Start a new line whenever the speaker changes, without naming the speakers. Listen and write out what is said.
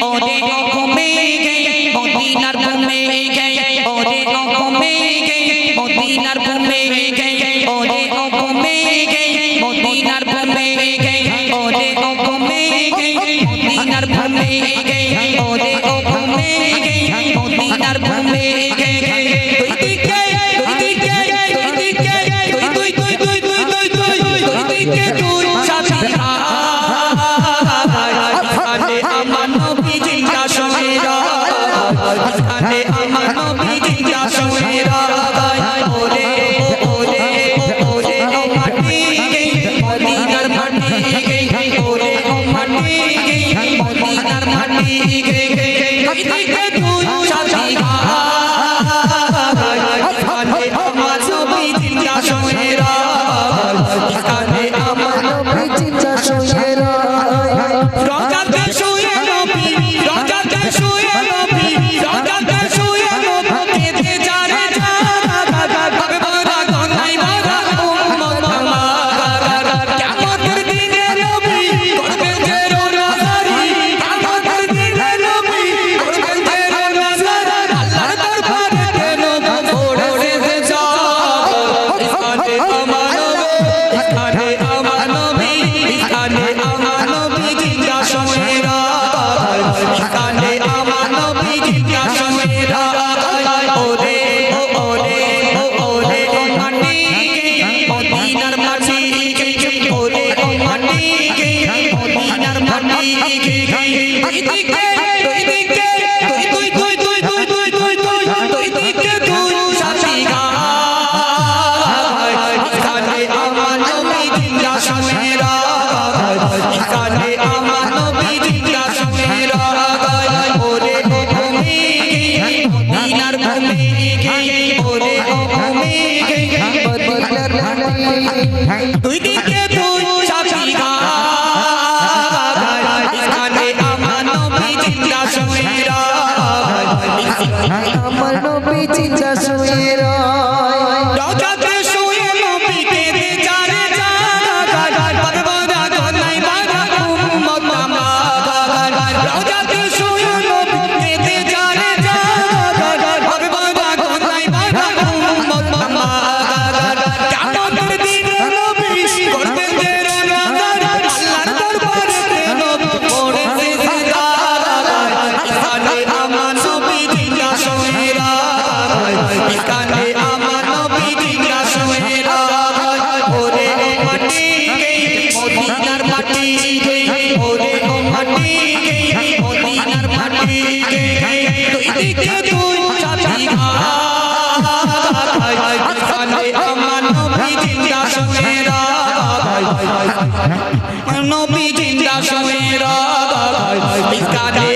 ওরে ঘুমে গে মদিনার ঘুমে গে ওরে ঘুমে গে মদিনার ঘুমে গে ওরে ঘুমে গে মদিনার ঘুমে গে ওরে ঘুমে গে মদিনার ঘুমে গে ওরে ঘুমে গে মদিনার ঘুমে গে তুই দিকে তুই দিকে তুই দিকে তুই তুই তুই তুই তুই তুই তুই তুই দিকে তুই সাথী আরে আমার নবী জিন্দা শোয়েরা আরে আমার নবী জিন্দা শোয়েরা ওরে ওরে ওরে ও মাটি গে মদিনার মাটি গে ওরে ও মাটি গে মদিনার মাটি গে তুই দিকে তুই সাথী আরে আমার নবী জিন্দা শোয়েরা আরে আমার নবী জিন্দা শোয়েরা রওজাতে শুয়ে নবী রওজাতে শুয়ে নবী রওজাতে শুয়ে নবী কেঁদে যারে ভাবে বড়া গনাই বড়া উম্মত মারা কিয়ামতের দিনে নবী করবেন যে রোজারি কিয়ামতের দিনে নবী করবেন যে রোজারি আল্লাহর দরবারে নবী পড়ে যা এখানে আমার নবী এখানে আমার নবী জিন্দা শোয়েরা এখানে আমার নবী জিন্দা শোয়েরা ওরে ওরে ওরে ও মাটি মদিনার মাটি ওরে ও মাটি মদিনার মাটি তুই দিকে তুই দিকে তুই তুই তুই তুই তুই তুই তুই তুই দিকে তুই সাথী এখানে আমার নবী জিন্দা শোয়েরা এখানে আমার নবী জিন্দা শোয়েরা ওরে ও ঘুমে গে মদিনার ঘুমে গে ওরে ও ঘুমে গে মদিনার ঘুমে তুই দিকে তুই সাথী এখানে আমার নবী জিন্দা শোয়েরা
আমার নবী জিন্দা শোয়েরা
রওজাতে শুয়ে নবী কেঁদে যারে বড়া গনাই বড়া উম্মত মারা রওজাতে শুয়ে নবী কেঁদে যারে বড়া গনাই বড়া উম্মত মারা কিয়ামতের দিনে নবী করবেন যে রোজাদার আল্লাহর দরবারে নবী পড়ে সিজদা এখানে আমার নবী জিন্দা শোয়েরা এখানে আমার নবী জিন্দা শোয়েরা ওরে ও মাটি গে মদিনার মাটি গে ওরে ও মাটি গে মদিনার মাটি গে তুই দিকে তুই সাথী এখানে আমার নবী জিন্দা শোয়েরা নবী জিন্দা শোয়েরা এখানে